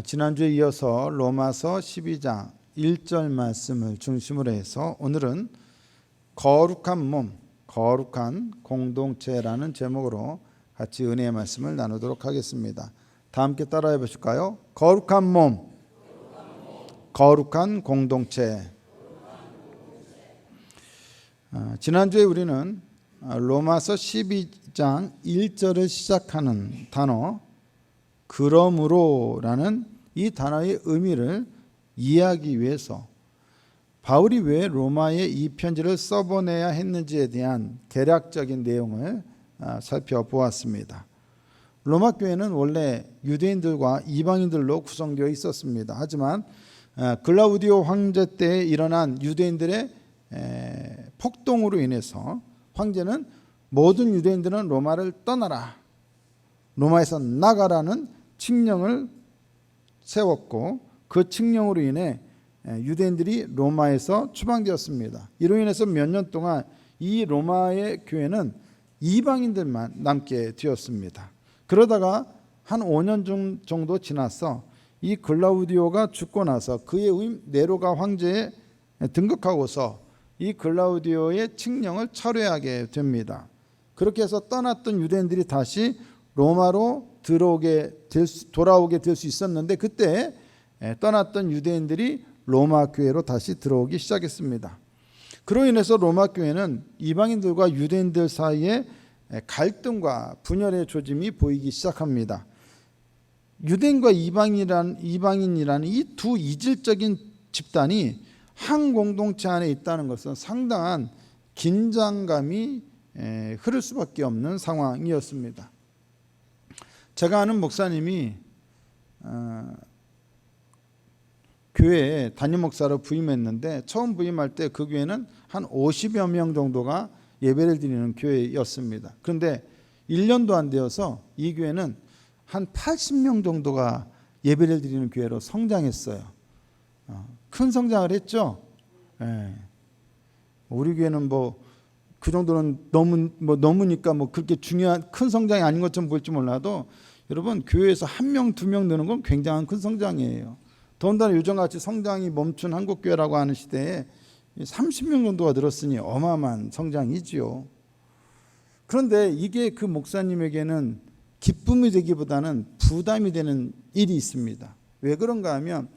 지난주에 이어서 로마서 12장 1절 말씀을 중심으로 해서 오늘은 거룩한 몸, 거룩한 공동체라는 제목으로 같이 은혜의 말씀을 나누도록 하겠습니다. 다 함께 따라해 보실까요? 거룩한 몸, 거룩한 공동체. 지난주에 우리는 로마서 12장 1절을 시작하는 단어 그러므로라는 이 단어의 의미를 이해하기 위해서 바울이 왜 로마에 이 편지를 써보내야 했는지에 대한 대략적인 내용을 살펴보았습니다. 로마 교회는 원래 유대인들과 이방인들로 구성되어 있었습니다. 하지만 글라우디오 황제 때 일어난 유대인들의 폭동으로 인해서 황제는 모든 유대인들은 로마를 떠나라, 로마에서 나가라는 칙령을 세웠고 그 칙령으로 인해 유대인들이 로마에서 추방되었습니다. 이로 인해서 몇 년 동안 이 로마의 교회는 이방인들만 남게 되었습니다. 그러다가 한 5년 정도 지나서 이 글라우디오가 죽고 나서 그의 후임 네로가 황제에 등극하고서 이 글라우디오의 칙령을 철회하게 됩니다. 그렇게 해서 떠났던 유대인들이 다시 로마로 돌아오게 될 수 있었는데 그때 떠났던 유대인들이 로마 교회로 다시 들어오기 시작했습니다. 그로 인해서 로마 교회는 이방인들과 유대인들 사이에 갈등과 분열의 조짐이 보이기 시작합니다. 유대인과 이방인이라는 이 두 이질적인 집단이 한 공동체 안에 있다는 것은 상당한 긴장감이 흐를 수밖에 없는 상황이었습니다. 제가 아는 목사님이 교회에 담임 목사로 부임했는데 처음 부임할 때 그 교회는 한 50여 명 정도가 예배를 드리는 교회였습니다. 그런데 1년도 안 되어서 이 교회는 한 80명 정도가 예배를 드리는 교회로 성장했어요. 큰 성장을 했죠. 우리 교회는 그 정도는 넘으니까 그렇게 중요한 큰 성장이 아닌 것처럼 보일지 몰라도 여러분 교회에서 1명, 2명 느는 건 굉장한 큰 성장이에요. 더군다나 요즘같이 성장이 멈춘 한국교회라고 하는 시대에 30명 정도가 늘었으니 어마어마한 성장이지요. 그런데 이게 그 목사님에게는 기쁨이 되기보다는 부담이 되는 일이 있습니다. 왜 그런가 하면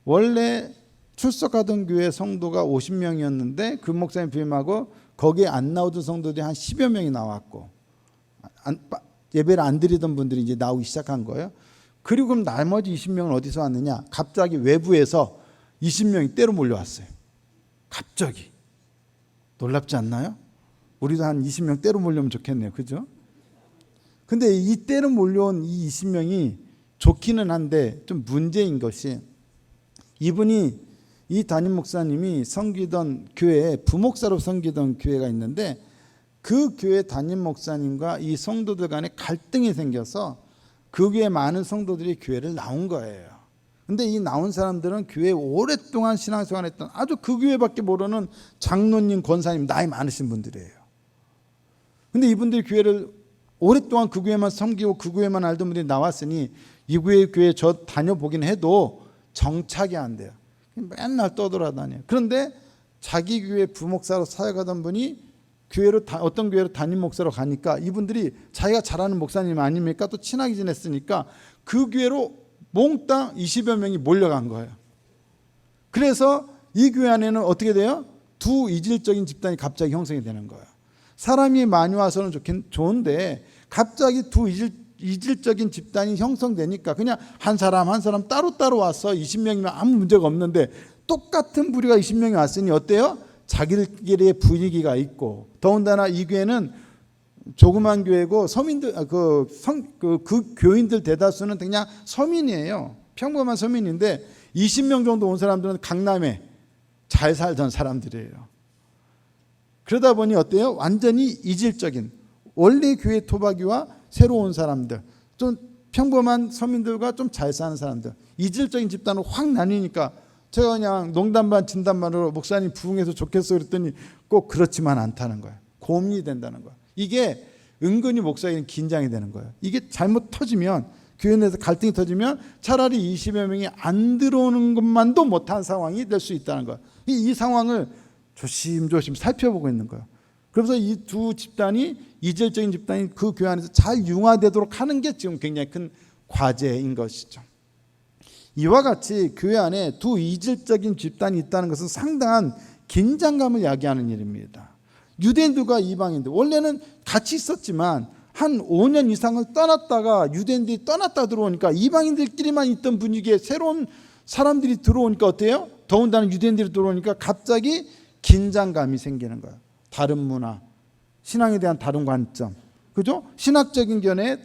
원래 출석하던 교회 성도가 50명이었는데 그 목사님 부임하고 거기에 안 나오던 성도들이 한 10여 명이 나왔고 예배를 안 드리던 분들이 이제 나오기 시작한 거예요. 그리고 그럼 나머지 20명은 어디서 왔느냐? 갑자기 외부에서 20명이 때로 몰려왔어요. 갑자기. 놀랍지 않나요? 우리도 한 20명 때로 몰려오면 좋겠네요. 그죠? 근데 이 때로 몰려온 이 20명이 좋기는 한데 좀 문제인 것이 이분이 이 담임 목사님이 섬기던 교회에 부목사로 섬기던 교회가 있는데 그 교회 담임 목사님과 이 성도들 간에 갈등이 생겨서 그 교회 많은 성도들이 교회를 나온 거예요. 근데 이 나온 사람들은 교회에 오랫동안 신앙생활했던 아주 그 교회밖에 모르는 장로님, 권사님, 나이 많으신 분들이에요. 근데 이분들이 교회를 오랫동안 그 교회만 섬기고 그 교회만 알던 분들이 나왔으니 이 교회 저 다녀보긴 해도 정착이 안 돼요. 맨날 떠돌아다녀요. 그런데 자기 교회 부목사로 사역하던 분이 어떤 교회로 담임 목사로 가니까 이분들이 자기가 잘 아는 목사님 아닙니까? 또 친하게 지냈으니까 그 교회로 몽땅 20여 명이 몰려간 거예요. 그래서 이 교회 안에는 어떻게 돼요? 두 이질적인 집단이 갑자기 형성이 되는 거예요. 사람이 많이 와서는 좋은데 갑자기 두 이질적인 집단이 형성되니까 그냥 한 사람 따로따로 와서 20명이면 아무 문제가 없는데 똑같은 부류가 20명이 왔으니 어때요? 자기들끼리의 분위기가 있고 더군다나 이 교회는 조그만 교회고 서민들 그 교인들 대다수는 그냥 서민이에요. 평범한 서민인데 20명 정도 온 사람들은 강남에 잘 살던 사람들이에요. 그러다 보니 어때요? 완전히 이질적인 원래 교회 토박이와 새로 온 사람들, 좀 평범한 서민들과 좀 잘 사는 사람들, 이질적인 집단으로 확 나뉘니까 제가 그냥 농담 반 진담 반으로 목사님 부흥해서 좋겠어 그랬더니 꼭 그렇지만 않다는 거예요. 고민이 된다는 거예요. 이게 은근히 목사에게는 긴장이 되는 거예요. 이게 잘못 터지면 교회 내에서 갈등이 터지면 차라리 20여 명이 안 들어오는 것만도 못한 상황이 될 수 있다는 거예요. 이 상황을 조심조심 살펴보고 있는 거예요. 그래서 이 두 집단이, 이질적인 집단이 그 교회 안에서 잘 융화되도록 하는 게 지금 굉장히 큰 과제인 것이죠. 이와 같이 교회 안에 두 이질적인 집단이 있다는 것은 상당한 긴장감을 야기하는 일입니다. 유대인들과 이방인들, 원래는 같이 있었지만 한 5년 이상을 떠났다가 유대인들이 떠났다 들어오니까 이방인들끼리만 있던 분위기에 새로운 사람들이 들어오니까 어때요? 더군다나 유대인들이 들어오니까 갑자기 긴장감이 생기는 거예요. 다른 문화, 신앙에 대한 다른 관점, 그죠? 신학적인 견해에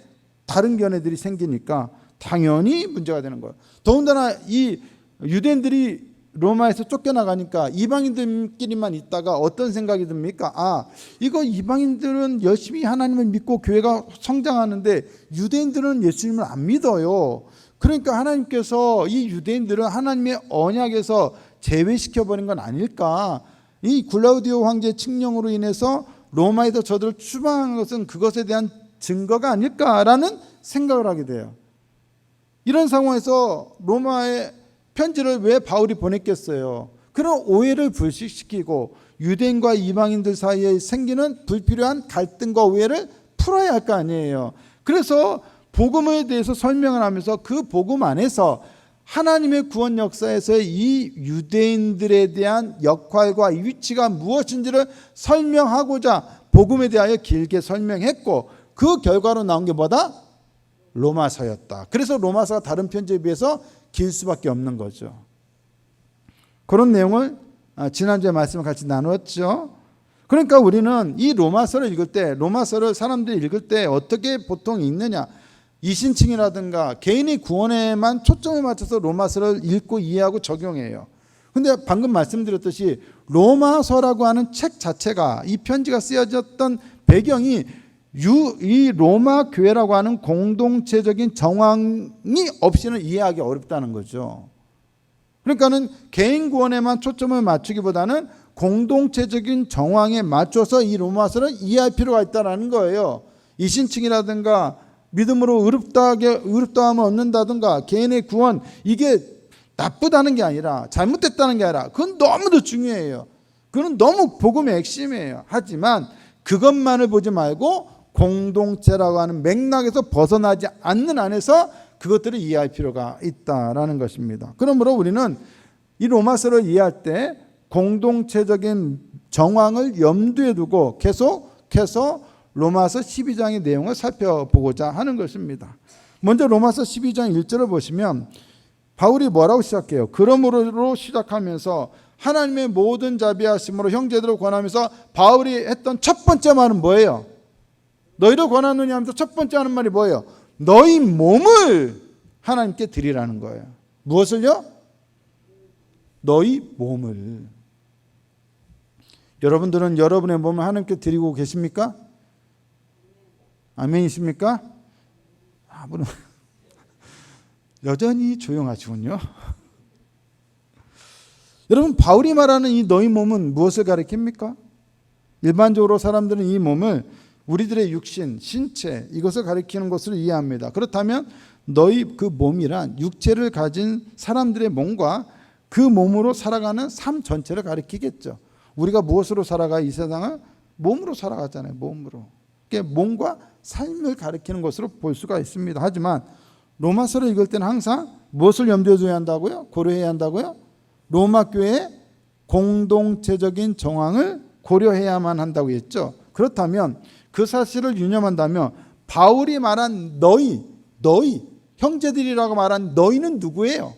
다른 견해들이 생기니까 당연히 문제가 되는 거예요. 더군다나 이 유대인들이 로마에서 쫓겨나가니까 이방인들끼리만 있다가 어떤 생각이 듭니까? 이거 이방인들은 열심히 하나님을 믿고 교회가 성장하는데 유대인들은 예수님을 안 믿어요. 그러니까 하나님께서 이 유대인들은 하나님의 언약에서 제외시켜버린 건 아닐까? 이 글라우디오 황제의 칙령으로 인해서 로마에서 저들을 추방한 것은 그것에 대한 증거가 아닐까라는 생각을 하게 돼요. 이런 상황에서 로마에 편지를 왜 바울이 보냈겠어요? 그런 오해를 불식시키고 유대인과 이방인들 사이에 생기는 불필요한 갈등과 오해를 풀어야 할 거 아니에요. 그래서 복음에 대해서 설명을 하면서 그 복음 안에서 하나님의 구원 역사에서의 이 유대인들에 대한 역할과 위치가 무엇인지를 설명하고자 복음에 대하여 길게 설명했고, 그 결과로 나온 게 뭐다? 로마서였다. 그래서 로마서가 다른 편지에 비해서 길 수밖에 없는 거죠. 그런 내용을 지난주에 말씀을 같이 나누었죠. 그러니까 우리는 이 로마서를 읽을 때, 로마서를 사람들이 읽을 때 어떻게 보통 읽느냐, 이신칭이라든가 개인의 구원에만 초점을 맞춰서 로마서를 읽고 이해하고 적용해요. 근데 방금 말씀드렸듯이 로마서라고 하는 책 자체가, 이 편지가 쓰여졌던 배경이 이 로마 교회라고 하는 공동체적인 정황이 없이는 이해하기 어렵다는 거죠. 그러니까는 개인 구원에만 초점을 맞추기보다는 공동체적인 정황에 맞춰서 이 로마서를 이해할 필요가 있다는 거예요. 이신칭이라든가 믿음으로 의롭다함을 얻는다든가 개인의 구원, 이게 나쁘다는 게 아니라, 잘못됐다는 게 아니라, 그건 너무도 중요해요. 그건 너무 복음의 핵심이에요. 하지만 그것만을 보지 말고 공동체라고 하는 맥락에서 벗어나지 않는 안에서 그것들을 이해할 필요가 있다라는 것입니다. 그러므로 우리는 이 로마서를 이해할 때 공동체적인 정황을 염두에 두고 계속해서 로마서 12장의 내용을 살펴보고자 하는 것입니다. 먼저 로마서 12장 1절을 보시면 바울이 뭐라고 시작해요? 그러므로 시작하면서 하나님의 모든 자비하심으로 형제들을 권하면서 바울이 했던 첫 번째 말은 뭐예요? 너희를 권하느냐 하면서 첫 번째 하는 말이 뭐예요? 너희 몸을 하나님께 드리라는 거예요. 무엇을요? 너희 몸을. 여러분들은 여러분의 몸을 하나님께 드리고 계십니까? 아멘이십니까? 물론 여전히 조용하시군요. 여러분, 바울이 말하는 이 너희 몸은 무엇을 가리킵니까? 일반적으로 사람들은 이 몸을 우리들의 육신, 신체, 이것을 가리키는 것으로 이해합니다. 그렇다면 너희 그 몸이란 육체를 가진 사람들의 몸과 그 몸으로 살아가는 삶 전체를 가리키겠죠. 우리가 무엇으로 살아가? 이 세상을 몸으로 살아가잖아요. 몸으로. 몸과 삶을 가리키는 것으로 볼 수가 있습니다. 하지만 로마서를 읽을 때는 항상 무엇을 염두에 둬야 한다고요? 고려해야 한다고요? 로마 교회의 공동체적인 정황을 고려해야만 한다고 했죠. 그렇다면 그 사실을 유념한다면 바울이 말한 너희 형제들이라고 말한 너희는 누구예요?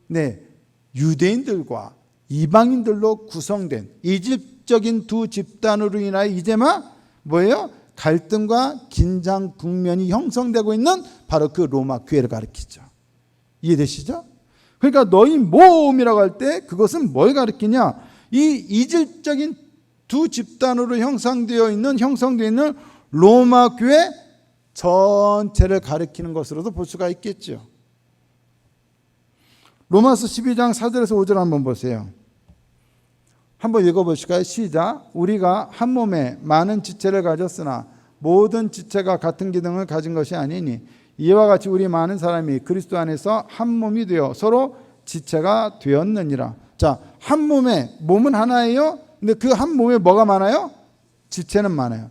네, 유대인들과 이방인들로 구성된 이질적인 두 집단으로 인하여 이제 막 뭐예요? 갈등과 긴장 국면이 형성되고 있는 바로 그 로마 교회를 가리키죠. 이해되시죠? 그러니까 너희 몸이라고 할 때 그것은 뭘 가리키냐? 이 이질적인 두 집단으로 형성되어 있는 로마 교회 전체를 가리키는 것으로도 볼 수가 있겠죠. 로마서 12장 4절에서 5절 한번 보세요. 한번 읽어보실까요? 시작. 우리가 한 몸에 많은 지체를 가졌으나 모든 지체가 같은 기능을 가진 것이 아니니 이와 같이 우리 많은 사람이 그리스도 안에서 한 몸이 되어 서로 지체가 되었느니라. 자, 한 몸에 몸은 하나예요. 근데 그 한 몸에 뭐가 많아요? 지체는 많아요.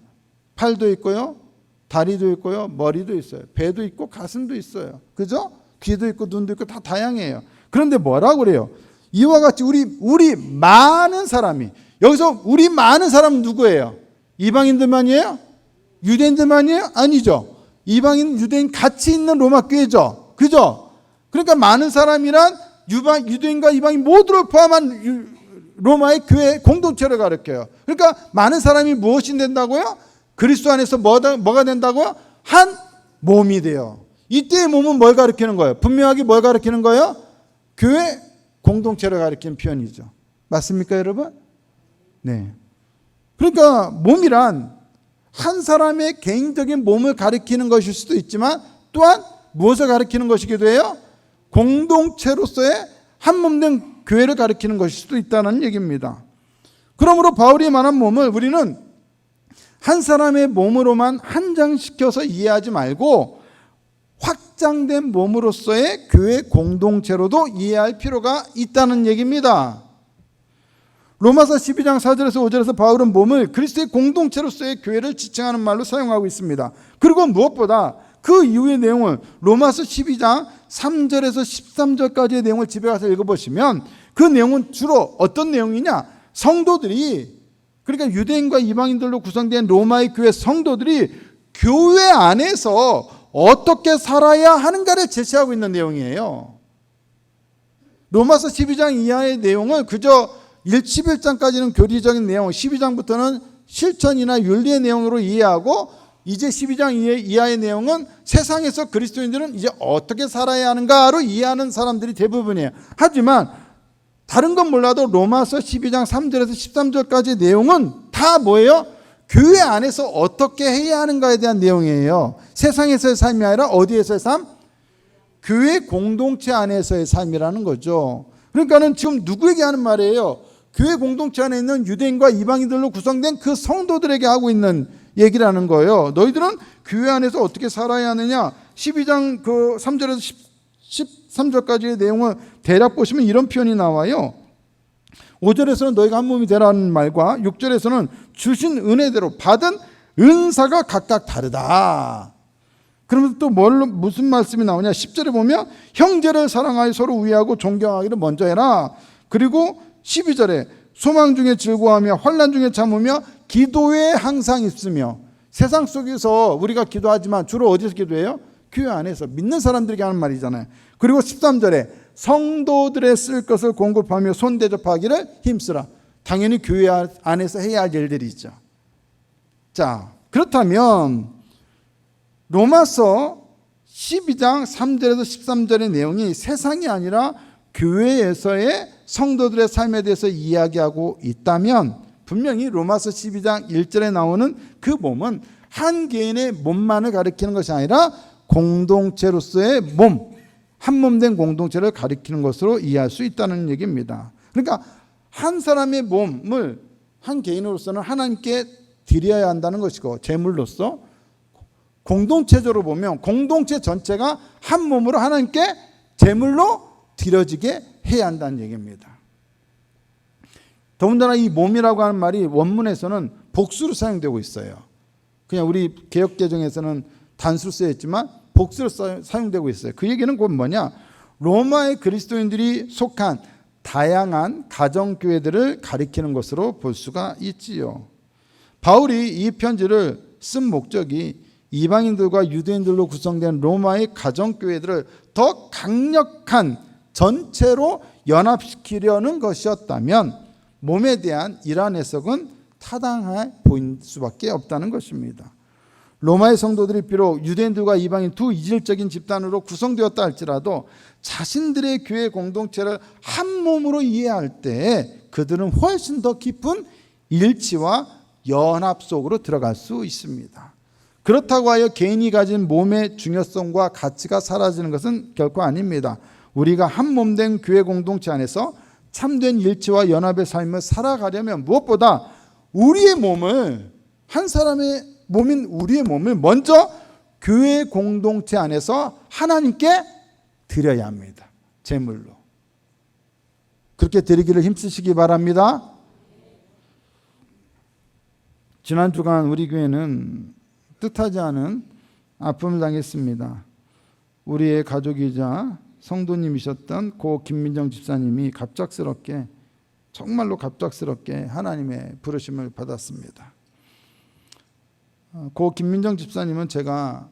팔도 있고요, 다리도 있고요, 머리도 있어요, 배도 있고 가슴도 있어요. 그죠? 귀도 있고 눈도 있고 다 다양해요. 그런데 뭐라고 그래요? 이와 같이 우리 많은 사람이, 여기서 우리 많은 사람은 누구예요? 이방인들만이에요? 유대인들만이에요? 아니죠. 이방인, 유대인 같이 있는 로마 교회죠. 그죠? 그러니까 많은 사람이란 유대인과 이방인 모두를 포함한 로마의 교회 공동체를 가리켜요. 그러니까 많은 사람이 무엇이 된다고요? 그리스도 안에서 뭐가 된다고요? 한 몸이 돼요. 이때의 몸은 뭘 가리키는 거예요? 분명하게 뭘 가리키는 거예요? 교회 공동체를 가리키는 표현이죠. 맞습니까, 여러분? 네. 그러니까 몸이란 한 사람의 개인적인 몸을 가리키는 것일 수도 있지만 또한 무엇을 가리키는 것이기도 해요? 공동체로서의 한 몸 된 교회를 가리키는 것일 수도 있다는 얘기입니다. 그러므로 바울이 말한 몸을 우리는 한 사람의 몸으로만 한정시켜서 이해하지 말고 확장된 몸으로서의 교회 공동체로도 이해할 필요가 있다는 얘기입니다. 로마서 12장 4절에서 5절에서 바울은 몸을 그리스도의 공동체로서의 교회를 지칭하는 말로 사용하고 있습니다. 그리고 무엇보다 그 이후의 내용을 로마서 12장 3절에서 13절까지의 내용을 집에 가서 읽어보시면 그 내용은 주로 어떤 내용이냐? 성도들이, 그러니까 유대인과 이방인들로 구성된 로마의 교회 성도들이 교회 안에서 어떻게 살아야 하는가를 제시하고 있는 내용이에요. 로마서 12장 이하의 내용을 그저 11장까지는 교리적인 내용, 12장부터는 실천이나 윤리의 내용으로 이해하고 이제 12장 이하의 내용은 세상에서 그리스도인들은 이제 어떻게 살아야 하는가로 이해하는 사람들이 대부분이에요. 하지만 다른 건 몰라도 로마서 12장 3절에서 13절까지의 내용은 다 뭐예요? 교회 안에서 어떻게 해야 하는가에 대한 내용이에요. 세상에서의 삶이 아니라 어디에서의 삶? 교회 공동체 안에서의 삶이라는 거죠. 그러니까는 지금 누구에게 하는 말이에요? 교회 공동체 안에 있는 유대인과 이방인들로 구성된 그 성도들에게 하고 있는 얘기라는 거예요. 너희들은 교회 안에서 어떻게 살아야 하느냐? 12장 그 3절에서 13절까지의 내용을 대략 보시면 이런 표현이 나와요. 5절에서는 너희가 한 몸이 되라는 말과 6절에서는 주신 은혜대로 받은 은사가 각각 다르다. 그러면서 또 무슨 말씀이 나오냐? 10절에 보면 형제를 사랑하여 서로 우애하고 존경하기를 먼저 해라. 그리고 12절에 소망 중에 즐거워하며 환난 중에 참으며 기도에 항상 있으며. 세상 속에서 우리가 기도하지만 주로 어디서 기도해요? 교회 안에서 믿는 사람들에게 하는 말이잖아요. 그리고 13절에 성도들의 쓸 것을 공급하며 손대접하기를 힘쓰라. 당연히 교회 안에서 해야 할 일들이 있죠. 자, 그렇다면 로마서 12장 3절에서 13절의 내용이 세상이 아니라 교회에서의 성도들의 삶에 대해서 이야기하고 있다면 분명히 로마서 12장 1절에 나오는 그 몸은 한 개인의 몸만을 가리키는 것이 아니라 공동체로서의 몸, 한 몸 된 공동체를 가리키는 것으로 이해할 수 있다는 얘기입니다. 그러니까 한 사람의 몸을 한 개인으로서는 하나님께 드려야 한다는 것이고, 제물로서 공동체적으로 보면 공동체 전체가 한 몸으로 하나님께 제물로 드려지게 해야 한다는 얘기입니다. 더군다나 이 몸이라고 하는 말이 원문에서는 복수로 사용되고 있어요. 그냥 우리 개역개정에서는 단수로 쓰여있지만 복수로 사용되고 있어요. 그 얘기는 곧 뭐냐? 로마의 그리스도인들이 속한 다양한 가정교회들을 가리키는 것으로 볼 수가 있지요. 바울이 이 편지를 쓴 목적이 이방인들과 유대인들로 구성된 로마의 가정교회들을 더 강력한 전체로 연합시키려는 것이었다면 몸에 대한 이러한 해석은 타당해 보일 수밖에 없다는 것입니다. 로마의 성도들이 비록 유대인들과 이방인 두 이질적인 집단으로 구성되었다 할지라도 자신들의 교회 공동체를 한 몸으로 이해할 때 그들은 훨씬 더 깊은 일치와 연합 속으로 들어갈 수 있습니다. 그렇다고 하여 개인이 가진 몸의 중요성과 가치가 사라지는 것은 결코 아닙니다. 우리가 한 몸 된 교회 공동체 안에서 참된 일치와 연합의 삶을 살아가려면 무엇보다 우리의 몸을, 한 사람의 몸인 우리의 몸을 먼저 교회 공동체 안에서 하나님께 드려야 합니다. 제물로. 그렇게 드리기를 힘쓰시기 바랍니다. 지난 주간 우리 교회는 뜻하지 않은 아픔을 당했습니다. 우리의 가족이자 성도님이셨던 고 김민정 집사님이 갑작스럽게, 정말로 갑작스럽게 하나님의 부르심을 받았습니다. 고 김민정 집사님은 제가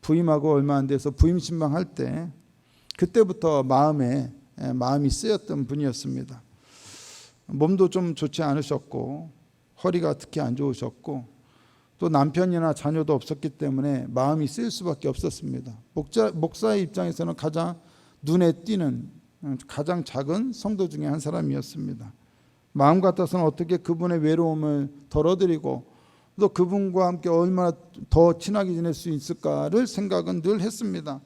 부임하고 얼마 안 돼서 부임 신방할 때 그때부터 마음이 쓰였던 분이었습니다. 몸도 좀 좋지 않으셨고 허리가 특히 안 좋으셨고 또 남편이나 자녀도 없었기 때문에 마음이 쓰일 수밖에 없었습니다. 목사의 입장에서는 가장 눈에 띄는 가장 작은 성도 중에 한 사람이었습니다. 마음 같아서는 어떻게 그분의 외로움을 덜어드리고 또 그분과 함께 얼마나 더 친하게 지낼 수 있을까를 생각은 늘 했습니다.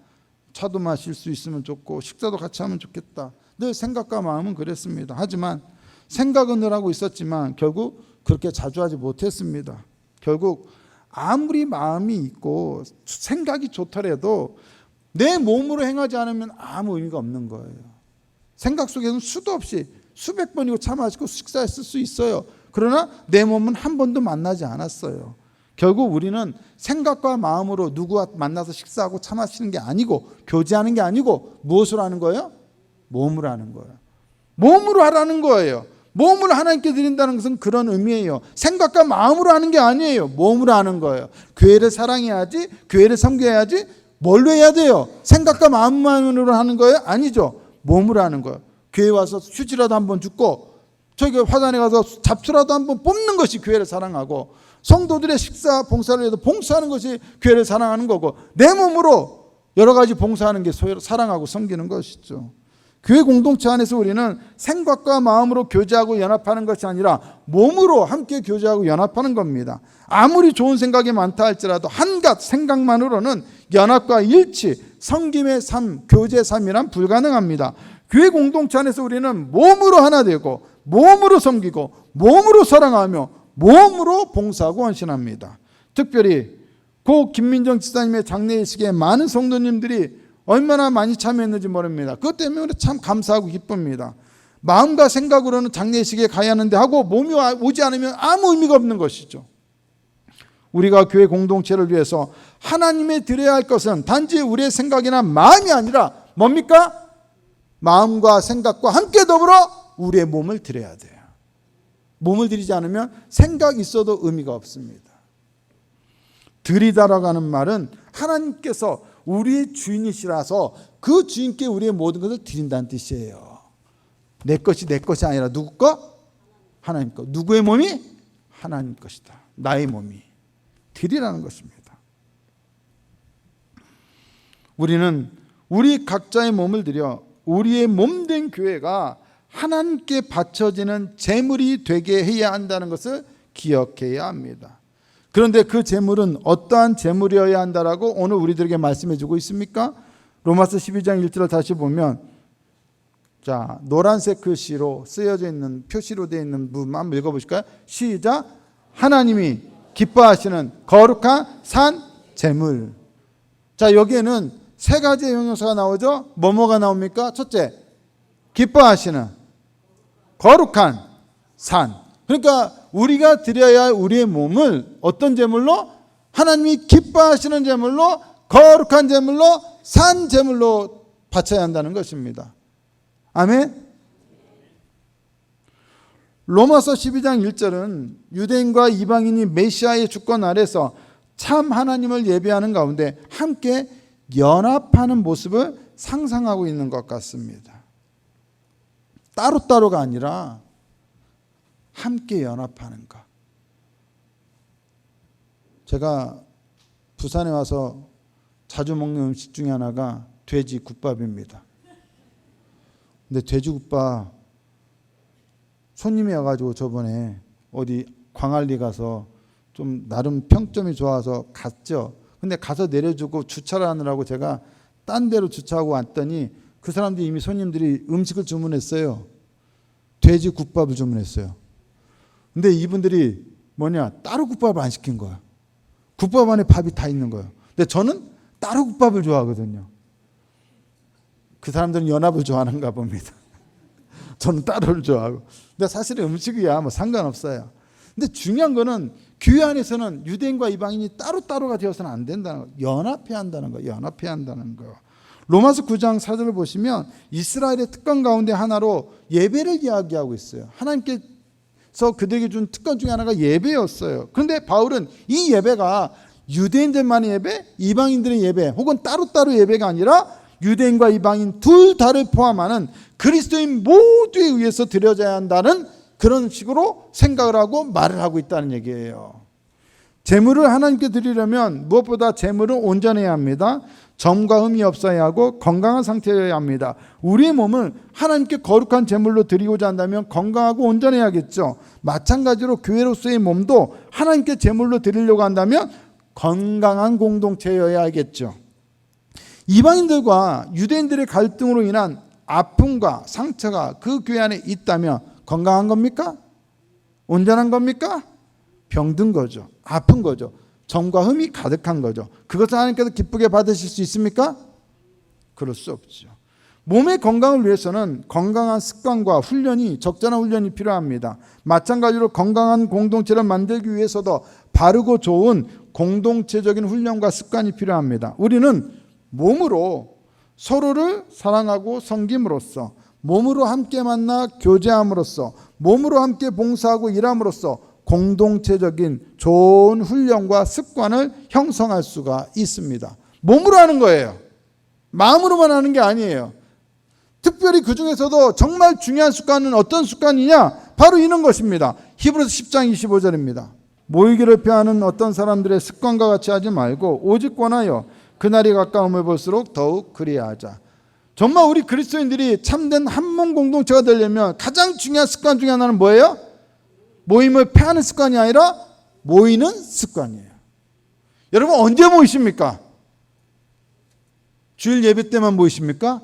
차도 마실 수 있으면 좋고 식사도 같이 하면 좋겠다. 늘 생각과 마음은 그랬습니다. 하지만 생각은 늘 하고 있었지만 결국 그렇게 자주 하지 못했습니다. 결국 아무리 마음이 있고 생각이 좋더라도 내 몸으로 행하지 않으면 아무 의미가 없는 거예요. 생각 속에서는 수도 없이 수백 번이고 차 마시고 식사했을 수 있어요. 그러나 내 몸은 한 번도 만나지 않았어요. 결국 우리는 생각과 마음으로 누구와 만나서 식사하고 차 마시는 게 아니고 교제하는 게 아니고 무엇으로 하는 거예요? 몸으로 하는 거예요. 몸으로 하라는 거예요. 몸을 하나님께 드린다는 것은 그런 의미예요. 생각과 마음으로 하는 게 아니에요. 몸으로 하는 거예요. 교회를 사랑해야지, 교회를 섬겨야지. 뭘로 해야 돼요? 생각과 마음만으로 하는 거예요? 아니죠. 몸으로 하는 거예요. 교회 와서 휴지라도 한번 줍고 저기 화단에 가서 잡초라도 한번 뽑는 것이 교회를 사랑하고 성도들의 식사 봉사를 해서 봉사하는 것이 교회를 사랑하는 거고 내 몸으로 여러 가지 봉사하는 게 사랑하고 섬기는 것이죠. 교회 공동체 안에서 우리는 생각과 마음으로 교제하고 연합하는 것이 아니라 몸으로 함께 교제하고 연합하는 겁니다. 아무리 좋은 생각이 많다 할지라도 한갓 생각만으로는 연합과 일치, 섬김의 삶, 교제의 삶이란 불가능합니다. 교회 공동체 안에서 우리는 몸으로 하나 되고 몸으로 섬기고 몸으로 사랑하며 몸으로 봉사하고 헌신합니다. 특별히 고 김민정 집사님의 장례식에 많은 성도님들이 얼마나 많이 참여했는지 모릅니다. 그것 때문에 참 감사하고 기쁩니다. 마음과 생각으로는 장례식에 가야 하는데 하고 몸이 오지 않으면 아무 의미가 없는 것이죠. 우리가 교회 공동체를 위해서 하나님에 드려야 할 것은 단지 우리의 생각이나 마음이 아니라 뭡니까? 마음과 생각과 함께 더불어 우리의 몸을 드려야 돼요. 몸을 드리지 않으면 생각이 있어도 의미가 없습니다. 드리다라고 하는 말은 하나님께서 우리의 주인이시라서 그 주인께 우리의 모든 것을 드린다는 뜻이에요. 내 것이 내 것이 아니라 누구 것? 하나님 것. 누구의 몸이? 하나님 것이다. 나의 몸이. 드리라는 것입니다. 우리는 우리 각자의 몸을 들여 우리의 몸된 교회가 하나님께 바쳐지는 제물이 되게 해야 한다는 것을 기억해야 합니다. 그런데 그 제물은 어떠한 제물이어야 한다라고 오늘 우리들에게 말씀해 주고 있습니까? 로마서 12장 1절을 다시 보면 자, 노란색 글씨로 쓰여져 있는 표시로 되어 있는 부분만 한번 읽어보실까요? 시작. 하나님이 기뻐하시는 거룩한 산 제물. 자, 여기에는 세 가지의 형용사가 나오죠. 뭐뭐가 나옵니까? 첫째, 기뻐하시는 거룩한 산. 그러니까 우리가 드려야 할 우리의 몸을 어떤 제물로? 하나님이 기뻐하시는 제물로, 거룩한 제물로, 산 제물로 바쳐야 한다는 것입니다. 아멘. 로마서 12장 1절은 유대인과 이방인이 메시아의 주권 아래서 참 하나님을 예배하는 가운데 함께 연합하는 모습을 상상하고 있는 것 같습니다. 따로따로가 아니라 함께 연합하는 것. 제가 부산에 와서 자주 먹는 음식 중에 하나가 돼지국밥입니다. 근데 돼지국밥 손님이 와가지고 저번에 어디 광안리 가서 좀 나름 평점이 좋아서 갔죠. 근데 가서 내려주고 주차를 하느라고 제가 딴 데로 주차하고 왔더니 그 사람들이 이미 손님들이 음식을 주문했어요. 돼지국밥을 주문했어요. 근데 이분들이 따로 국밥을 안 시킨 거야. 국밥 안에 밥이 다 있는 거예요. 근데 저는 따로 국밥을 좋아하거든요. 그 사람들은 연합을 좋아하는가 봅니다. 저는 따로를 좋아하고. 근데 사실은 음식이야 뭐 상관없어요. 근데 중요한 거는 교회 안에서는 유대인과 이방인이 따로따로가 되어서는 안 된다는 거예요. 연합해야 한다는 거예요. 연합해야 한다는 거예요. 로마서 9장 4절을 보시면 이스라엘의 특권 가운데 하나로 예배를 이야기하고 있어요. 하나님께서 그들에게 준 특권 중에 하나가 예배였어요. 그런데 바울은 이 예배가 유대인들만의 예배, 이방인들의 예배 혹은 따로따로 예배가 아니라 유대인과 이방인 둘 다를 포함하는 그리스도인 모두에 의해서 드려져야 한다는 그런 식으로 생각을 하고 말을 하고 있다는 얘기예요. 제물을 하나님께 드리려면 무엇보다 제물은 온전해야 합니다. 점과 흠이 없어야 하고 건강한 상태여야 합니다. 우리의 몸을 하나님께 거룩한 제물로 드리고자 한다면 건강하고 온전해야겠죠. 마찬가지로 교회로서의 몸도 하나님께 제물로 드리려고 한다면 건강한 공동체여야겠죠. 이방인들과 유대인들의 갈등으로 인한 아픔과 상처가 그 교회 안에 있다면 건강한 겁니까? 온전한 겁니까? 병든 거죠. 아픈 거죠. 점과 흠이 가득한 거죠. 그것을 하나님께서 기쁘게 받으실 수 있습니까? 그럴 수 없죠. 몸의 건강을 위해서는 건강한 습관과 훈련이, 적절한 훈련이 필요합니다. 마찬가지로 건강한 공동체를 만들기 위해서도 바르고 좋은 공동체적인 훈련과 습관이 필요합니다. 우리는 몸으로 서로를 사랑하고 섬김으로써, 몸으로 함께 만나 교제함으로써, 몸으로 함께 봉사하고 일함으로써 공동체적인 좋은 훈련과 습관을 형성할 수가 있습니다. 몸으로 하는 거예요. 마음으로만 하는 게 아니에요. 특별히 그 중에서도 정말 중요한 습관은 어떤 습관이냐? 바로 이런 것입니다. 히브리서 10장 25절입니다. 모이기를 피하는 어떤 사람들의 습관과 같이 하지 말고 오직 권하여 그날이 가까움을 볼수록 더욱 그리하자. 정말 우리 그리스도인들이 참된 한몸 공동체가 되려면 가장 중요한 습관 중에 하나는 뭐예요? 모임을 패하는 습관이 아니라 모이는 습관이에요. 여러분 언제 모이십니까? 주일 예배 때만 모이십니까?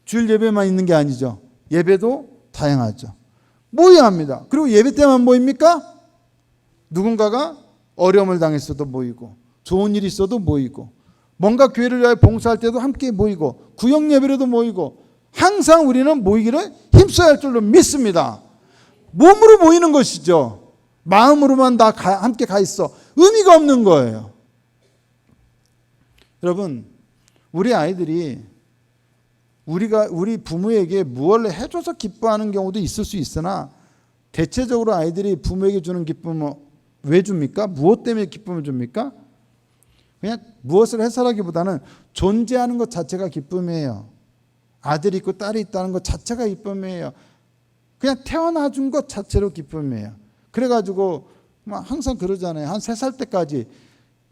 주일 예배만 있는 게 아니죠. 예배도 다양하죠. 모여야 합니다. 그리고 예배 때만 모입니까? 누군가가 어려움을 당했어도 모이고, 좋은 일이 있어도 모이고, 뭔가 교회를 위하여 봉사할 때도 함께 모이고, 구역 예배로도 모이고, 항상 우리는 모이기를 힘써야 할 줄로 믿습니다. 몸으로 모이는 것이죠. 마음으로만 다 함께 가 있어 의미가 없는 거예요. 여러분, 우리 아이들이 우리 부모에게 무엇을 해줘서 기뻐하는 경우도 있을 수 있으나 대체적으로 아이들이 부모에게 주는 기쁨은 왜 줍니까? 무엇 때문에 기쁨을 줍니까? 그냥 무엇을 해서라기보다는 존재하는 것 자체가 기쁨이에요. 아들이 있고 딸이 있다는 것 자체가 기쁨이에요. 그냥 태어나 준 것 자체로 기쁨이에요. 그래가지고 항상 그러잖아요. 한 3살 때까지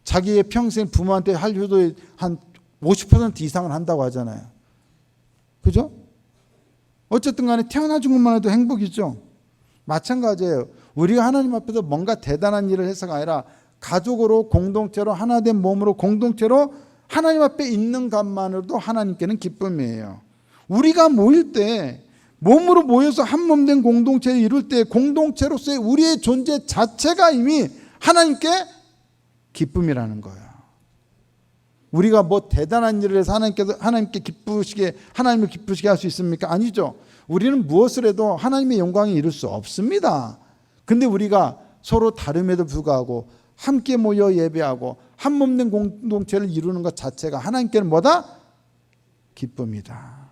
자기의 평생 부모한테 할 효도의 한 50% 이상을 한다고 하잖아요. 그죠? 어쨌든 간에 태어나 준 것만 해도 행복이죠. 마찬가지예요. 우리가 하나님 앞에서 뭔가 대단한 일을 해서가 아니라 가족으로 공동체로 하나된 몸으로 공동체로 하나님 앞에 있는 것만으로도 하나님께는 기쁨이에요. 우리가 모일 때 몸으로 모여서 한 몸된 공동체를 이룰 때 공동체로서의 우리의 존재 자체가 이미 하나님께 기쁨이라는 거예요. 우리가 뭐 대단한 일을 해서 하나님을 기쁘시게 할 수 있습니까? 아니죠. 우리는 무엇을 해도 하나님의 영광에 이룰 수 없습니다. 근데 우리가 서로 다름에도 불구하고 함께 모여 예배하고 한 몸된 공동체를 이루는 것 자체가 하나님께는 뭐다? 기쁨이다.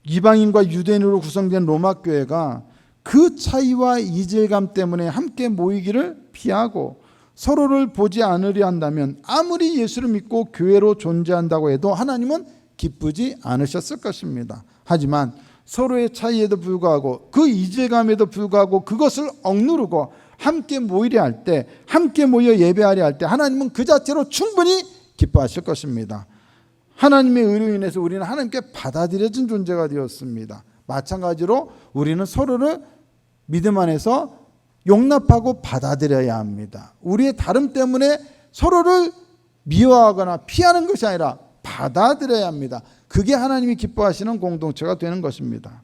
이방인과 유대인으로 구성된 로마 교회가 그 차이와 이질감 때문에 함께 모이기를 피하고 서로를 보지 않으려 한다면 아무리 예수를 믿고 교회로 존재한다고 해도 하나님은 기쁘지 않으셨을 것입니다. 하지만 서로의 차이에도 불구하고 그 이질감에도 불구하고 그것을 억누르고 함께 모이려 할 때, 함께 모여 예배하려 할 때 하나님은 그 자체로 충분히 기뻐하실 것입니다. 하나님의 의로 인해서 우리는 하나님께 받아들여진 존재가 되었습니다. 마찬가지로 우리는 서로를 믿음 안에서 용납하고 받아들여야 합니다. 우리의 다름 때문에 서로를 미워하거나 피하는 것이 아니라 받아들여야 합니다. 그게 하나님이 기뻐하시는 공동체가 되는 것입니다.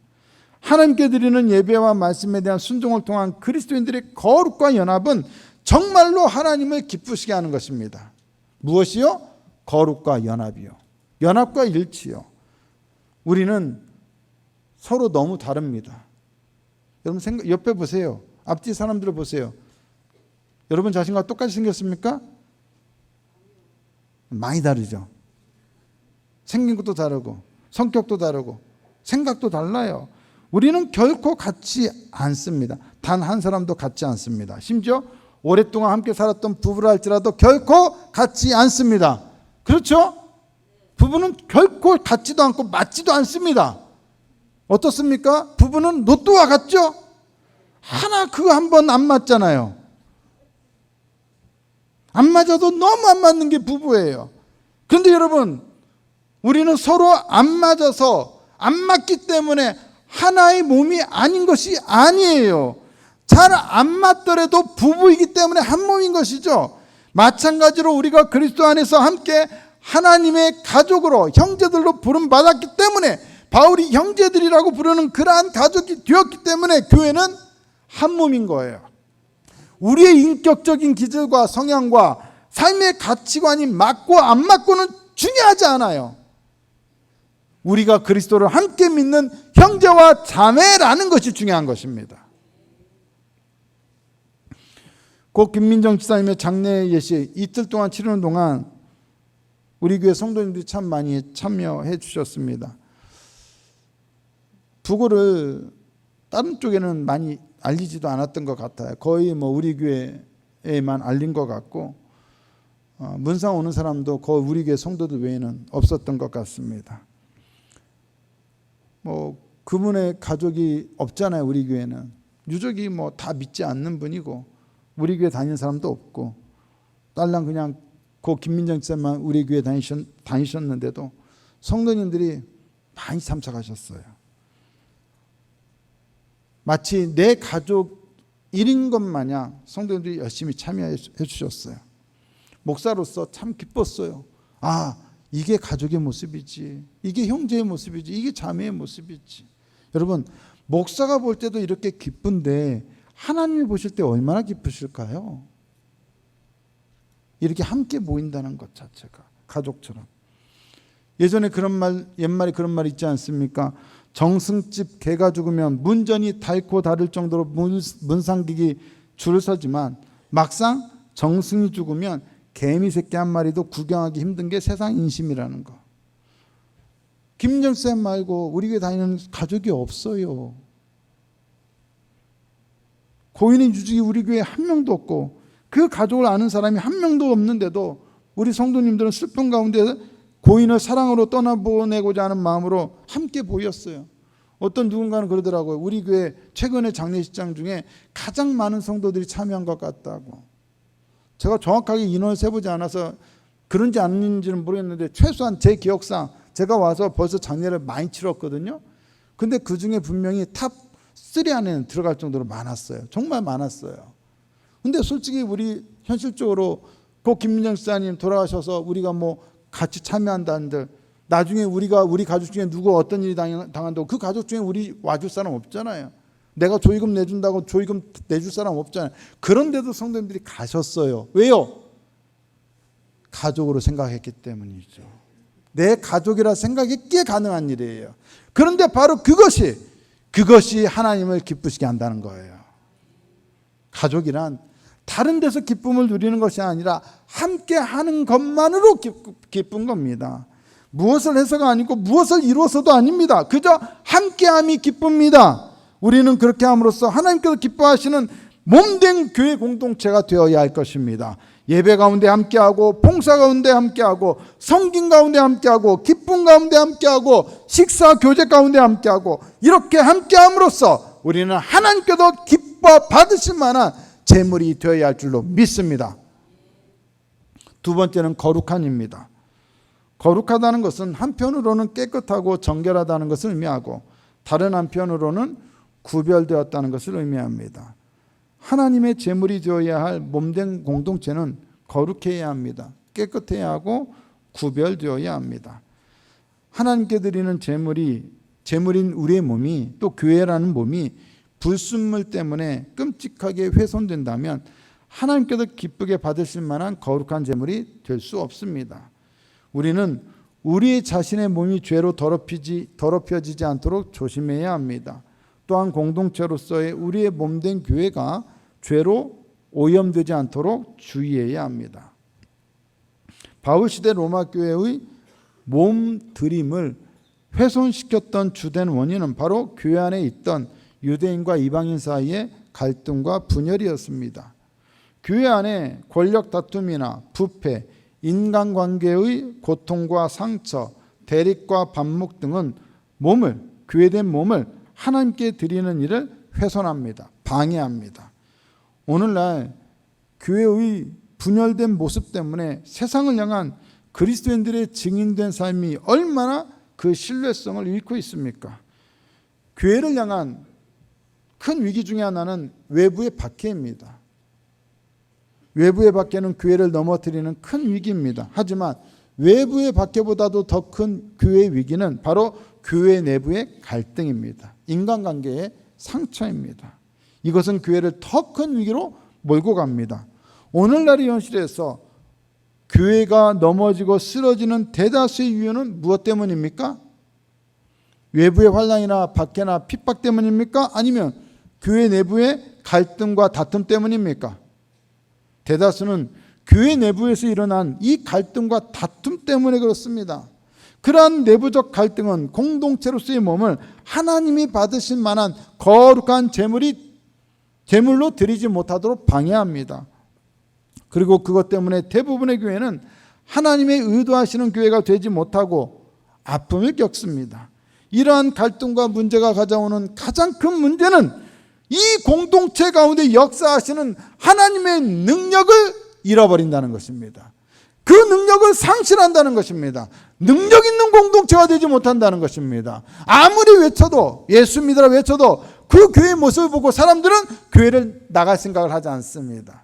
하나님께 드리는 예배와 말씀에 대한 순종을 통한 그리스도인들의 거룩과 연합은 정말로 하나님을 기쁘시게 하는 것입니다. 무엇이요? 거룩과 연합이요. 연합과 일치요. 우리는 서로 너무 다릅니다. 여러분 옆에 보세요. 앞뒤 사람들을 보세요. 여러분 자신과 똑같이 생겼습니까? 많이 다르죠. 생긴 것도 다르고 성격도 다르고 생각도 달라요. 우리는 결코 같지 않습니다. 단 한 사람도 같지 않습니다. 심지어 오랫동안 함께 살았던 부부라 할지라도 결코 같지 않습니다. 그렇죠? 부부는 결코 같지도 않고 맞지도 않습니다. 어떻습니까? 부부는 로또와 같죠? 하나 그거 한 번 안 맞잖아요. 안 맞아도 너무 안 맞는 게 부부예요. 그런데 여러분, 우리는 서로 안 맞아서 안 맞기 때문에 하나의 몸이 아닌 것이 아니에요. 잘 안 맞더라도 부부이기 때문에 한 몸인 것이죠. 마찬가지로 우리가 그리스도 안에서 함께 하나님의 가족으로 형제들로 부름받았기 때문에 바울이 형제들이라고 부르는 그러한 가족이 되었기 때문에 교회는 한 몸인 거예요. 우리의 인격적인 기질과 성향과 삶의 가치관이 맞고 안 맞고는 중요하지 않아요. 우리가 그리스도를 함께 믿는 형제와 자매라는 것이 중요한 것입니다. 고 김민정 지사님의 장례 예식 이틀 동안 치르는 동안 우리 교회 성도님들이 참 많이 참여해 주셨습니다. 부고를 다른 쪽에는 많이 알리지도 않았던 것 같아요. 거의 우리 교회에만 알린 것 같고 문상 오는 사람도 거의 우리 교회 성도들 외에는 없었던 것 같습니다. 그분의 가족이 없잖아요. 우리 교회는 유족이 다 믿지 않는 분이고 우리 교회 다니는 사람도 없고 딸랑 그냥 그 김민정 지사만 우리 교회 다니셨는데도 성도님들이 많이 참석하셨어요. 마치 내 가족 일인 것 마냥 성도님들이 열심히 참여해 주셨어요. 목사로서 참 기뻤어요. 이게 가족의 모습이지, 이게 형제의 모습이지, 이게 자매의 모습이지. 여러분, 목사가 볼 때도 이렇게 기쁜데 하나님이 보실 때 얼마나 기쁘실까요? 이렇게 함께 모인다는 것 자체가 가족처럼. 예전에 옛말에 그런 말 있지 않습니까? 정승집 개가 죽으면 문전이 닳고 닳을 정도로 문상객이 줄을 서지만 막상 정승이 죽으면 개미 새끼 한 마리도 구경하기 힘든 게 세상 인심이라는 거. 김정쌤 말고 우리 교회 다니는 가족이 없어요. 고인의 유족이 우리 교회에 한 명도 없고 그 가족을 아는 사람이 한 명도 없는데도 우리 성도님들은 슬픔 가운데 고인을 사랑으로 떠나보내고자 하는 마음으로 함께 보였어요. 어떤 누군가는 그러더라고요. 우리 교회 최근에 장례식장 중에 가장 많은 성도들이 참여한 것 같다고. 제가 정확하게 인원을 세보지 않아서 그런지 아닌지는 모르겠는데 최소한 제 기억상 제가 와서 벌써 장례를 많이 치렀거든요. 근데 그 중에 분명히 탑 3 안에는 들어갈 정도로 많았어요. 정말 많았어요. 근데 솔직히 우리 현실적으로 그 김민정 지사님 돌아가셔서 우리가 같이 참여한다는데 나중에 우리 가족 중에 누구 어떤 일이 당한다고 그 가족 중에 우리 와줄 사람 없잖아요. 내가 조의금 내준다고 조의금 내줄 사람 없잖아요. 그런데도 성도님들이 가셨어요. 왜요? 가족으로 생각했기 때문이죠. 내 가족이라 생각했기에 가능한 일이에요. 그런데 바로 그것이 하나님을 기쁘시게 한다는 거예요. 가족이란 다른 데서 기쁨을 누리는 것이 아니라 함께 하는 것만으로 기쁜 겁니다. 무엇을 해서가 아니고 무엇을 이루어서도 아닙니다. 그저 함께함이 기쁩니다. 우리는 그렇게 함으로써 하나님께서 기뻐하시는 몸된 교회 공동체가 되어야 할 것입니다. 예배 가운데 함께하고 봉사 가운데 함께하고 섬김 가운데 함께하고 기쁨 가운데 함께하고 식사 교제 가운데 함께하고 이렇게 함께함으로써 우리는 하나님께도 기뻐 받으실 만한 재물이 되어야 할 줄로 믿습니다. 두 번째는 거룩한입니다. 거룩하다는 것은 한편으로는 깨끗하고 정결하다는 것을 의미하고 다른 한편으로는 구별되었다는 것을 의미합니다. 하나님의 제물이 되어야 할 몸된 공동체는 거룩해야 합니다. 깨끗해야 하고 구별되어야 합니다. 하나님께 드리는 제물이 제물인 우리의 몸이, 또 교회라는 몸이 불순물 때문에 끔찍하게 훼손된다면 하나님께서 기쁘게 받으실 만한 거룩한 제물이 될 수 없습니다. 우리는 우리 자신의 몸이 죄로 더럽혀지지 않도록 조심해야 합니다. 또한 공동체로서의 우리의 몸된 교회가 죄로 오염되지 않도록 주의해야 합니다. 바울시대 로마 교회의 몸들임을 훼손시켰던 주된 원인은 바로 교회 안에 있던 유대인과 이방인 사이의 갈등과 분열이었습니다. 교회 안에 권력 다툼이나 부패, 인간관계의 고통과 상처, 대립과 반목 등은 교회된 몸을 하나님께 드리는 일을 훼손합니다. 방해합니다. 오늘날 교회의 분열된 모습 때문에 세상을 향한 그리스도인들의 증인된 삶이 얼마나 그 신뢰성을 잃고 있습니까? 교회를 향한 큰 위기 중에 하나는 외부의 박해입니다. 외부의 박해는 교회를 넘어뜨리는 큰 위기입니다. 하지만 외부의 박해보다도 더 큰 교회의 위기는 바로 교회 내부의 갈등입니다. 인간관계의 상처입니다. 이것은 교회를 더 큰 위기로 몰고 갑니다. 오늘날의 현실에서 교회가 넘어지고 쓰러지는 대다수의 이유는 무엇 때문입니까? 외부의 환난이나 박해나 핍박 때문입니까? 아니면 교회 내부의 갈등과 다툼 때문입니까? 대다수는 교회 내부에서 일어난 이 갈등과 다툼 때문에 그렇습니다. 그러한 내부적 갈등은 공동체로서의 몸을 하나님이 받으실 만한 거룩한 제물로 드리지 못하도록 방해합니다. 그리고 그것 때문에 대부분의 교회는 하나님의 의도하시는 교회가 되지 못하고 아픔을 겪습니다. 이러한 갈등과 문제가 가져오는 가장 큰 문제는 이 공동체 가운데 역사하시는 하나님의 능력을 잃어버린다는 것입니다. 그 능력을 상실한다는 것입니다. 능력 있는 공동체가 되지 못한다는 것입니다. 아무리 외쳐도, 예수 믿으라 외쳐도 그 교회의 모습을 보고 사람들은 교회를 나갈 생각을 하지 않습니다.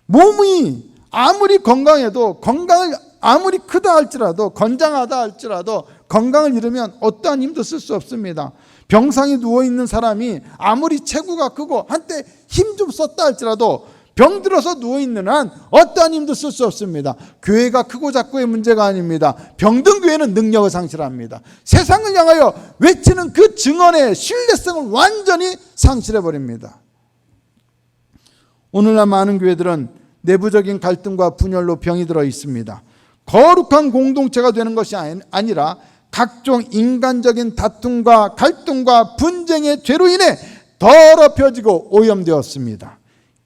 몸이 아무리 건강해도, 건강을 아무리 크다 할지라도, 건장하다 할지라도 건강을 잃으면 어떠한 힘도 쓸 수 없습니다. 병상에 누워있는 사람이 아무리 체구가 크고 한때 힘 좀 썼다 할지라도 병들어서 누워있는 한 어떠한 힘도 쓸 수 없습니다. 교회가 크고 작고의 문제가 아닙니다. 병든 교회는 능력을 상실합니다. 세상을 향하여 외치는 그 증언의 신뢰성을 완전히 상실해버립니다. 오늘날 많은 교회들은 내부적인 갈등과 분열로 병이 들어 있습니다. 거룩한 공동체가 되는 것이 아니라 각종 인간적인 다툼과 갈등과 분쟁의 죄로 인해 더럽혀지고 오염되었습니다.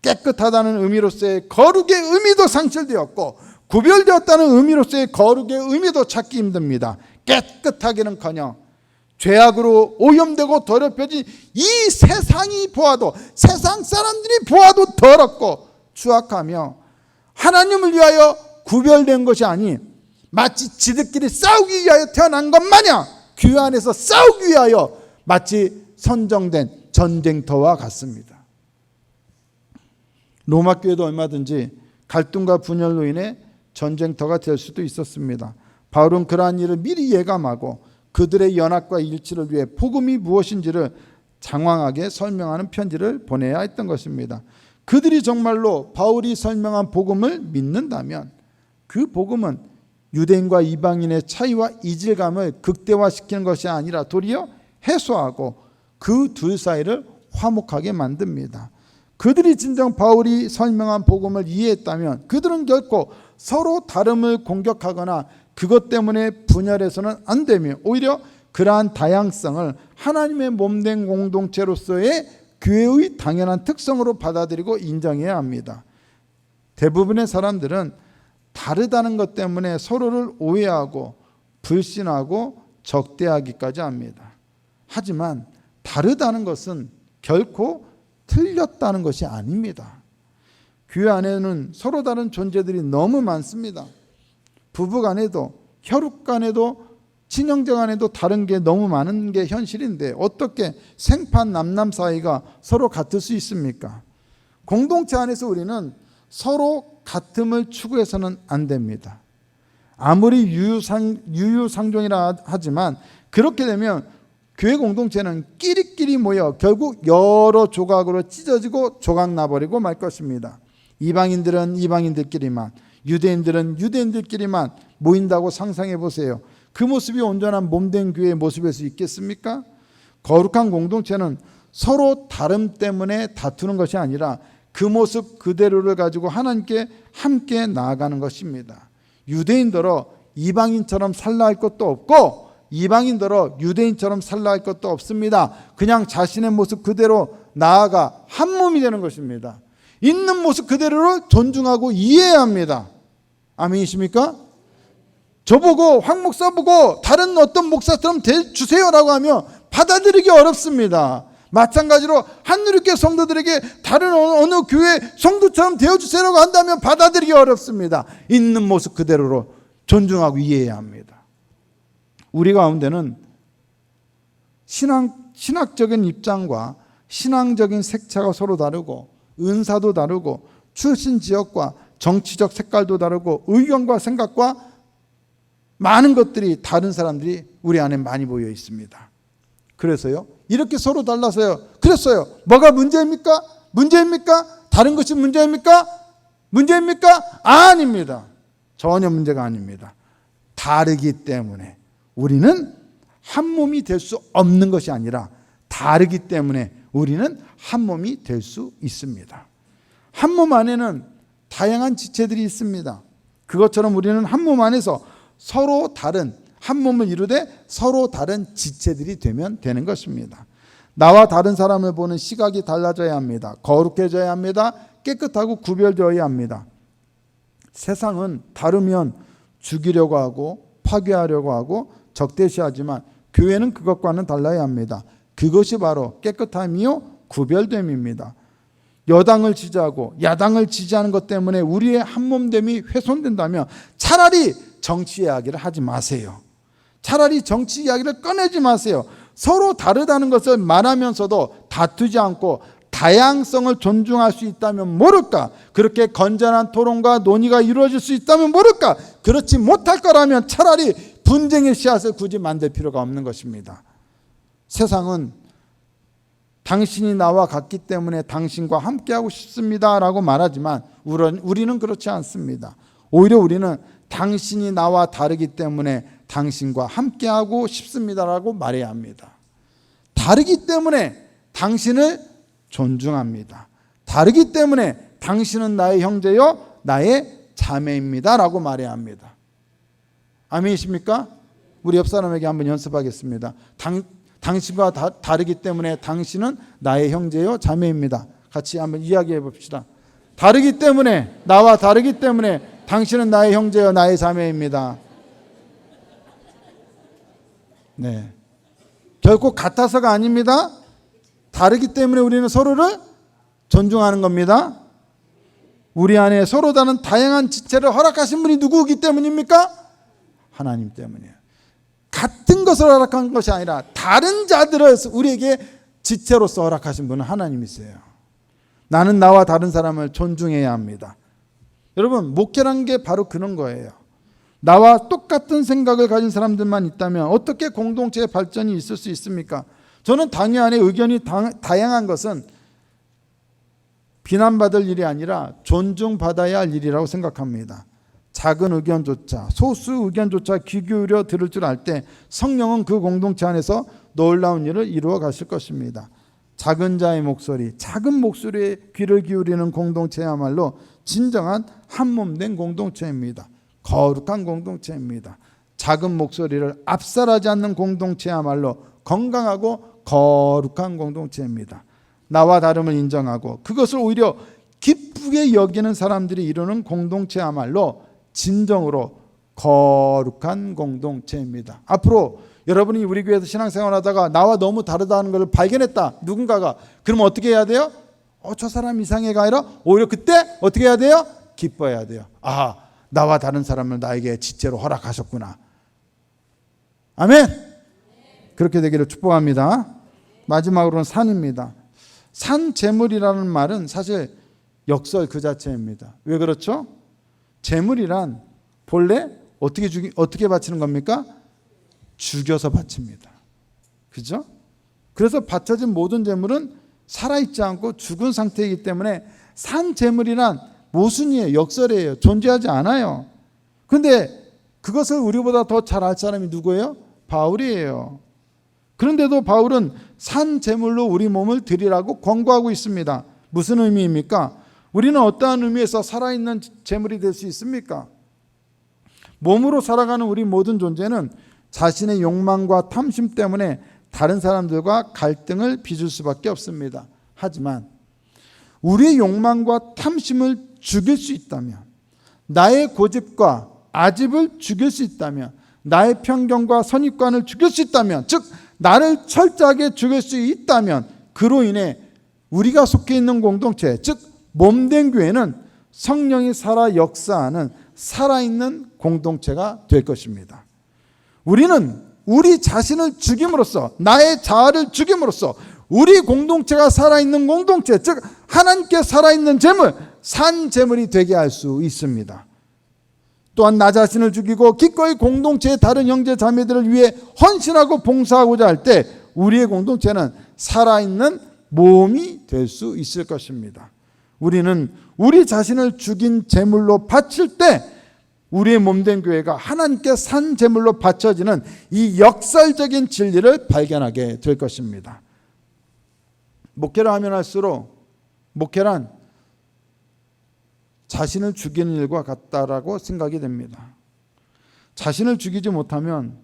깨끗하다는 의미로서의 거룩의 의미도 상실되었고 구별되었다는 의미로서의 거룩의 의미도 찾기 힘듭니다. 깨끗하기는커녕 죄악으로 오염되고 더럽혀진 이 세상이 보아도, 세상 사람들이 보아도 더럽고 추악하며 하나님을 위하여 구별된 것이 아닌 마치 지들끼리 싸우기 위하여 태어난 것 마냥 교회 안에서 싸우기 위하여 마치 선정된 전쟁터와 같습니다. 로마 교회도 얼마든지 갈등과 분열로 인해 전쟁터가 될 수도 있었습니다. 바울은 그러한 일을 미리 예감하고 그들의 연합과 일치를 위해 복음이 무엇인지를 장황하게 설명하는 편지를 보내야 했던 것입니다. 그들이 정말로 바울이 설명한 복음을 믿는다면 그 복음은 유대인과 이방인의 차이와 이질감을 극대화시키는 것이 아니라 도리어 해소하고 그 둘 사이를 화목하게 만듭니다. 그들이 진정 바울이 설명한 복음을 이해했다면 그들은 결코 서로 다름을 공격하거나 그것 때문에 분열해서는 안 되며 오히려 그러한 다양성을 하나님의 몸된 공동체로서의 교회의 당연한 특성으로 받아들이고 인정해야 합니다. 대부분의 사람들은 다르다는 것 때문에 서로를 오해하고 불신하고 적대하기까지 합니다. 하지만 다르다는 것은 결코 틀렸다는 것이 아닙니다. 교회 안에는 서로 다른 존재들이 너무 많습니다. 부부 간에도, 혈육 간에도, 친형제 간에도 다른 게 너무 많은 게 현실인데 어떻게 생판 남남 사이가 서로 같을 수 있습니까? 공동체 안에서 우리는 서로 같음을 추구해서는 안 됩니다. 아무리 유유상종이라 하지만 그렇게 되면 교회 공동체는 끼리끼리 모여 결국 여러 조각으로 찢어지고 조각 나버리고 말 것입니다. 이방인들은 이방인들끼리만, 유대인들은 유대인들끼리만 모인다고 상상해 보세요. 그 모습이 온전한 몸된 교회의 모습일 수 있겠습니까? 거룩한 공동체는 서로 다름 때문에 다투는 것이 아니라 그 모습 그대로를 가지고 하나님께 함께 나아가는 것입니다. 유대인들어 이방인처럼 살라 할 것도 없고 이방인들어 유대인처럼 살라 할 것도 없습니다. 그냥 자신의 모습 그대로 나아가 한 몸이 되는 것입니다. 있는 모습 그대로를 존중하고 이해해야 합니다. 아멘이십니까? 저보고 황 목사 보고 다른 어떤 목사처럼 되주세요라고 하면 받아들이기 어렵습니다. 마찬가지로 한누리교회 성도들에게 다른 어느 교회 성도처럼 되어주세요라고 한다면 받아들이기 어렵습니다. 있는 모습 그대로로 존중하고 이해해야 합니다. 우리 가운데는 신학적인 입장과 신앙적인 색채가 서로 다르고 은사도 다르고 출신 지역과 정치적 색깔도 다르고 의견과 생각과 많은 것들이 다른 사람들이 우리 안에 많이 모여 있습니다. 그래서요, 이렇게 서로 달라서요. 그랬어요. 뭐가 문제입니까? 문제입니까? 다른 것이 문제입니까? 문제입니까? 아닙니다. 전혀 문제가 아닙니다. 다르기 때문에 우리는 한 몸이 될 수 없는 것이 아니라 다르기 때문에 우리는 한 몸이 될 수 있습니다. 한 몸 안에는 다양한 지체들이 있습니다. 그것처럼 우리는 한 몸 안에서 서로 다른 한 몸을 이루되 서로 다른 지체들이 되면 되는 것입니다. 나와 다른 사람을 보는 시각이 달라져야 합니다. 거룩해져야 합니다. 깨끗하고 구별되어야 합니다. 세상은 다르면 죽이려고 하고 파괴하려고 하고 적대시하지만 교회는 그것과는 달라야 합니다. 그것이 바로 깨끗함이요 구별됨입니다. 여당을 지지하고 야당을 지지하는 것 때문에 우리의 한몸됨이 훼손된다면 차라리 정치 이야기를 하지 마세요. 차라리 정치 이야기를 꺼내지 마세요. 서로 다르다는 것을 말하면서도 다투지 않고 다양성을 존중할 수 있다면 모를까? 그렇게 건전한 토론과 논의가 이루어질 수 있다면 모를까? 그렇지 못할 거라면 차라리 분쟁의 씨앗을 굳이 만들 필요가 없는 것입니다. 세상은 당신이 나와 같기 때문에 당신과 함께하고 싶습니다 라고 말하지만 우리는 그렇지 않습니다. 오히려 우리는 당신이 나와 다르기 때문에 당신과 함께하고 싶습니다 라고 말해야 합니다. 다르기 때문에 당신을 존중합니다. 다르기 때문에 당신은 나의 형제요 나의 자매입니다 라고 말해야 합니다. 아멘이십니까? 우리 옆 사람에게 한번 연습하겠습니다. 당신과 다르기 때문에 당신은 나의 형제요 자매입니다. 같이 한번 이야기해 봅시다. 다르기 때문에, 나와 다르기 때문에 당신은 나의 형제요 나의 자매입니다. 네, 결코 같아서가 아닙니다. 다르기 때문에 우리는 서로를 존중하는 겁니다. 우리 안에 서로 다른 다양한 지체를 허락하신 분이 누구이기 때문입니까? 하나님 때문이에요. 같은 것을 허락한 것이 아니라 다른 자들을 우리에게 지체로서 허락하신 분은 하나님이세요. 나는 나와 다른 사람을 존중해야 합니다. 여러분, 목회라는 게 바로 그런 거예요. 나와 똑같은 생각을 가진 사람들만 있다면 어떻게 공동체의 발전이 있을 수 있습니까? 저는 당연히 의견이 다양한 것은 비난받을 일이 아니라 존중받아야 할 일이라고 생각합니다. 작은 의견조차, 소수 의견조차 귀 기울여 들을 줄 알 때 성령은 그 공동체 안에서 놀라운 일을 이루어 가실 것입니다. 작은 자의 목소리, 작은 목소리에 귀를 기울이는 공동체야말로 진정한 한몸된 공동체입니다. 거룩한 공동체입니다. 작은 목소리를 압살하지 않는 공동체야말로 건강하고 거룩한 공동체입니다. 나와 다름을 인정하고 그것을 오히려 기쁘게 여기는 사람들이 이루는 공동체야말로 진정으로 거룩한 공동체입니다. 앞으로 여러분이 우리 교회에서 신앙생활하다가 나와 너무 다르다는 것을 발견했다, 누군가가. 그러면 어떻게 해야 돼요? 저 사람 이상해가 아니라 오히려 그때 어떻게 해야 돼요? 기뻐해야 돼요. 아, 나와 다른 사람을 나에게 지체로 허락하셨구나. 아멘. 그렇게 되기를 축복합니다. 마지막으로는 산입니다. 산 제물이라는 말은 사실 역설 그 자체입니다. 왜 그렇죠? 제물이란 본래 어떻게 바치는 겁니까? 죽여서 바칩니다. 그죠? 그래서 바쳐진 모든 제물은 살아있지 않고 죽은 상태이기 때문에 산 제물이란 모순이에요. 역설이에요. 존재하지 않아요. 그런데 그것을 우리보다 더 잘 알 사람이 누구예요? 바울이에요. 그런데도 바울은 산 제물로 우리 몸을 드리라고 권고하고 있습니다. 무슨 의미입니까? 우리는 어떠한 의미에서 살아있는 제물이 될 수 있습니까? 몸으로 살아가는 우리 모든 존재는 자신의 욕망과 탐심 때문에 다른 사람들과 갈등을 빚을 수밖에 없습니다. 하지만 우리의 욕망과 탐심을 죽일 수 있다면, 나의 고집과 아집을 죽일 수 있다면, 나의 편견과 선입관을 죽일 수 있다면, 즉 나를 철저하게 죽일 수 있다면, 그로 인해 우리가 속해 있는 공동체, 즉 몸된 교회는 성령이 살아 역사하는 살아있는 공동체가 될 것입니다. 우리는 우리 자신을 죽임으로써, 나의 자아를 죽임으로써 우리 공동체가 살아있는 공동체, 즉 하나님께 살아있는 제물, 산 제물이 되게 할 수 있습니다. 또한 나 자신을 죽이고 기꺼이 공동체의 다른 형제 자매들을 위해 헌신하고 봉사하고자 할 때 우리의 공동체는 살아있는 몸이 될 수 있을 것입니다. 우리는 우리 자신을 죽인 제물로 바칠 때 우리의 몸된 교회가 하나님께 산 제물로 바쳐지는 이 역설적인 진리를 발견하게 될 것입니다. 목회를 하면 할수록 목회란 자신을 죽이는 일과 같다라고 생각이 됩니다. 자신을 죽이지 못하면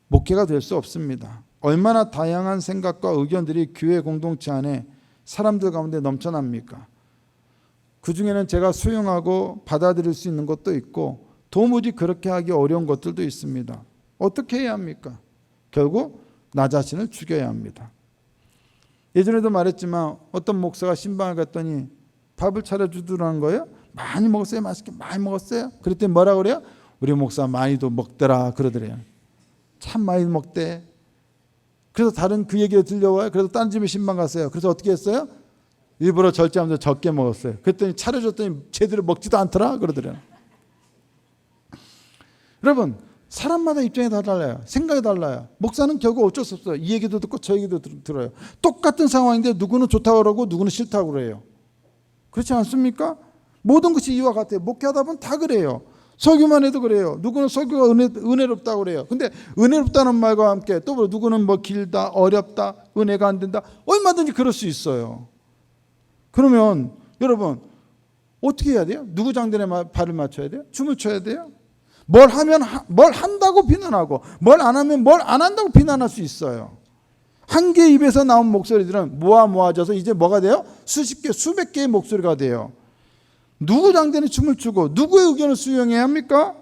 목회가 될 수 없습니다. 얼마나 다양한 생각과 의견들이 교회 공동체 안에 사람들 가운데 넘쳐납니까? 그 중에는 제가 수용하고 받아들일 수 있는 것도 있고 도무지 그렇게 하기 어려운 것들도 있습니다. 어떻게 해야 합니까? 결국 나 자신을 죽여야 합니다. 예전에도 말했지만 어떤 목사가 신방을 갔더니 밥을 차려주더라는 거예요. 많이 먹었어요? 맛있게 많이 먹었어요? 그랬더니 뭐라 그래요? 우리 목사 많이도 먹더라 그러더래요. 참 많이 먹대. 그래서 다른 그 얘기가 들려와요. 그래서 딴 집에 신방 갔어요. 그래서 어떻게 했어요? 일부러 절제하면서 적게 먹었어요. 그랬더니 차려줬더니 제대로 먹지도 않더라 그러더래요. 여러분, 사람마다 입장이 다 달라요. 생각이 달라요. 목사는 결국 어쩔 수 없어요. 이 얘기도 듣고 저 얘기도 들어요. 똑같은 상황인데 누구는 좋다고 그러고 누구는 싫다고 그래요. 그렇지 않습니까? 모든 것이 이와 같아요. 목회하다 보면 다 그래요. 설교만 해도 그래요. 누구는 설교가 은혜롭다고 그래요. 근데 은혜롭다는 말과 함께 또 누구는 뭐 길다, 어렵다, 은혜가 안 된다. 얼마든지 그럴 수 있어요. 그러면 여러분 어떻게 해야 돼요? 누구 장단에 발을 맞춰야 돼요? 춤을 춰야 돼요? 뭘 하면 뭘 한다고 비난하고 뭘 안 하면 뭘 안 한다고 비난할 수 있어요. 한 개의 입에서 나온 목소리들은 모아져서 이제 뭐가 돼요? 수십 개, 수백 개의 목소리가 돼요. 누구 장단에 춤을 추고 누구의 의견을 수용해야 합니까?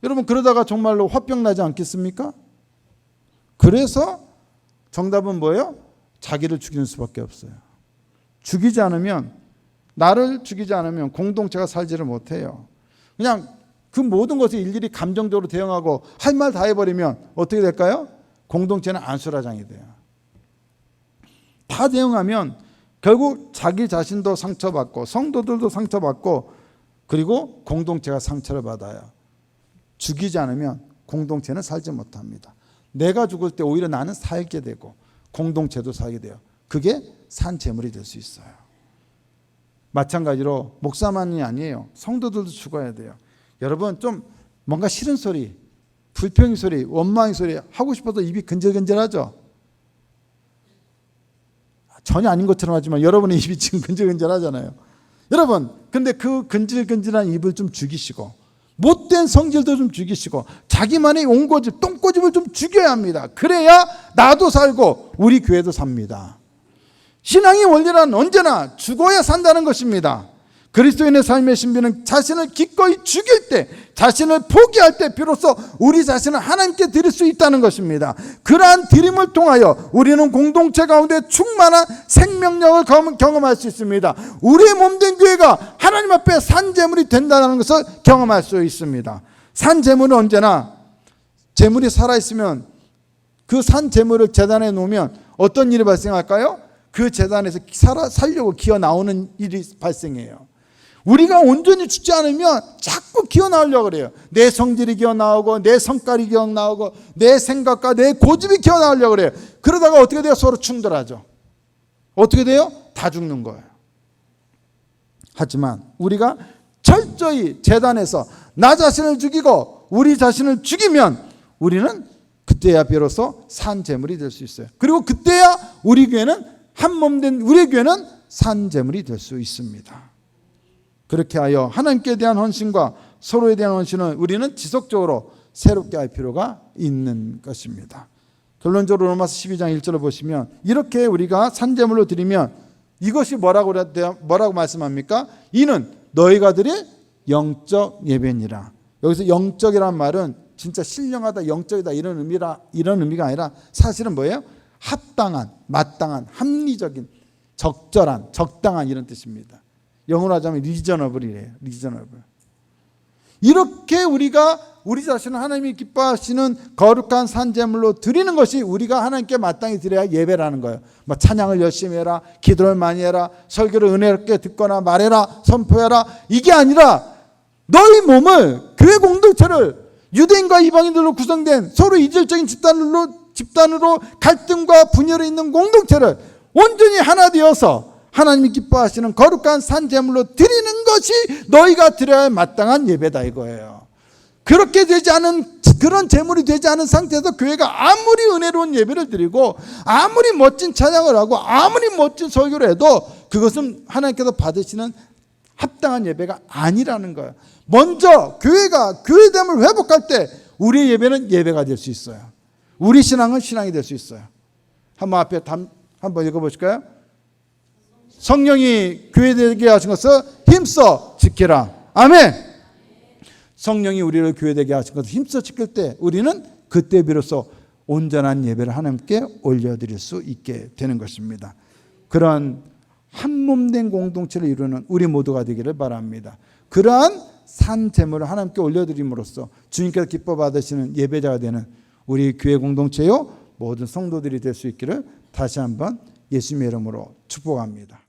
여러분 그러다가 정말로 화병 나지 않겠습니까? 그래서 정답은 뭐예요? 자기를 죽이는 수밖에 없어요. 죽이지 않으면, 나를 죽이지 않으면 공동체가 살지를 못해요. 그냥 그 모든 것에 일일이 감정적으로 대응하고 할 말 다 해버리면 어떻게 될까요? 공동체는 안수라장이 돼요. 다 대응하면 결국 자기 자신도 상처받고 성도들도 상처받고 그리고 공동체가 상처를 받아요. 죽이지 않으면 공동체는 살지 못합니다. 내가 죽을 때 오히려 나는 살게 되고 공동체도 살게 돼요. 그게 산 제물이 될 수 있어요. 마찬가지로 목사만이 아니에요. 성도들도 죽어야 돼요. 여러분 좀 뭔가 싫은 소리, 불평의 소리, 원망의 소리 하고 싶어도 입이 근질근질하죠. 전혀 아닌 것처럼 하지만 여러분의 입이 지금 근질근질하잖아요. 여러분 근데 그 근질근질한 입을 좀 죽이시고 못된 성질도 좀 죽이시고 자기만의 온고집, 똥고집을 좀 죽여야 합니다. 그래야 나도 살고 우리 교회도 삽니다. 신앙의 원리란 언제나 죽어야 산다는 것입니다. 그리스도인의 삶의 신비는 자신을 기꺼이 죽일 때, 자신을 포기할 때 비로소 우리 자신을 하나님께 드릴 수 있다는 것입니다. 그러한 드림을 통하여 우리는 공동체 가운데 충만한 생명력을 경험할 수 있습니다. 우리의 몸된 교회가 하나님 앞에 산 제물이 된다는 것을 경험할 수 있습니다. 산 제물은 언제나 제물이 살아있으면 그 산 제물을 제단에 놓으면 어떤 일이 발생할까요? 그 제단에서 살려고 기어 나오는 일이 발생해요. 우리가 온전히 죽지 않으면 자꾸 기어나오려고 그래요. 내 성질이 기어나오고 내 성깔이 기어나오고 내 생각과 내 고집이 기어나오려고 그래요. 그러다가 어떻게 돼요? 서로 충돌하죠. 어떻게 돼요? 다 죽는 거예요. 하지만 우리가 철저히 재단에서 나 자신을 죽이고 우리 자신을 죽이면 우리는 그때야 비로소 산 제물이 될 수 있어요. 그리고 그때야 우리 교회는 한 몸 된 우리 교회는 산 제물이 될 수 있습니다. 그렇게 하여 하나님께 대한 헌신과 서로에 대한 헌신을 우리는 지속적으로 새롭게 할 필요가 있는 것입니다. 결론적으로 로마서 12장 1절을 보시면 이렇게 우리가 산제물로 드리면 이것이 뭐라고 말씀합니까? 이는 너희가 드릴 영적 예배니라. 여기서 영적이란 말은 진짜 신령하다, 영적이다 이런 의미가 아니라 사실은 뭐예요? 합당한, 마땅한, 합리적인, 적절한, 적당한 이런 뜻입니다. 영어로 하자면 리저너블이래요. 리저너블. 이렇게 우리가 우리 자신을 하나님이 기뻐하시는 거룩한 산제물로 드리는 것이 우리가 하나님께 마땅히 드려야 예배라는 거예요. 뭐 찬양을 열심히 해라, 기도를 많이 해라, 설교를 은혜롭게 듣거나 말해라, 선포해라, 이게 아니라 너희 몸을, 교회 공동체를 유대인과 이방인들로 구성된 서로 이질적인 집단으로 갈등과 분열이 있는 공동체를 온전히 하나 되어서 하나님이 기뻐하시는 거룩한 산제물로 드리는 것이 너희가 드려야 할 마땅한 예배다 이거예요. 그렇게 되지 않은, 그런 제물이 되지 않은 상태에서 교회가 아무리 은혜로운 예배를 드리고 아무리 멋진 찬양을 하고 아무리 멋진 설교를 해도 그것은 하나님께서 받으시는 합당한 예배가 아니라는 거예요. 먼저 교회가 교회됨을 회복할 때 우리의 예배는 예배가 될 수 있어요. 우리 신앙은 신앙이 될 수 있어요. 한번 앞에 한번 읽어보실까요? 성령이 교회되게 하신 것을 힘써 지키라. 아멘. 성령이 우리를 교회되게 하신 것을 힘써 지킬 때 우리는 그때 비로소 온전한 예배를 하나님께 올려드릴 수 있게 되는 것입니다. 그런 한 몸된 공동체를 이루는 우리 모두가 되기를 바랍니다. 그러한 산 제물을 하나님께 올려드림으로써 주님께서 기뻐 받으시는 예배자가 되는 우리 교회 공동체요 모든 성도들이 될 수 있기를 다시 한번 예수님의 이름으로 축복합니다.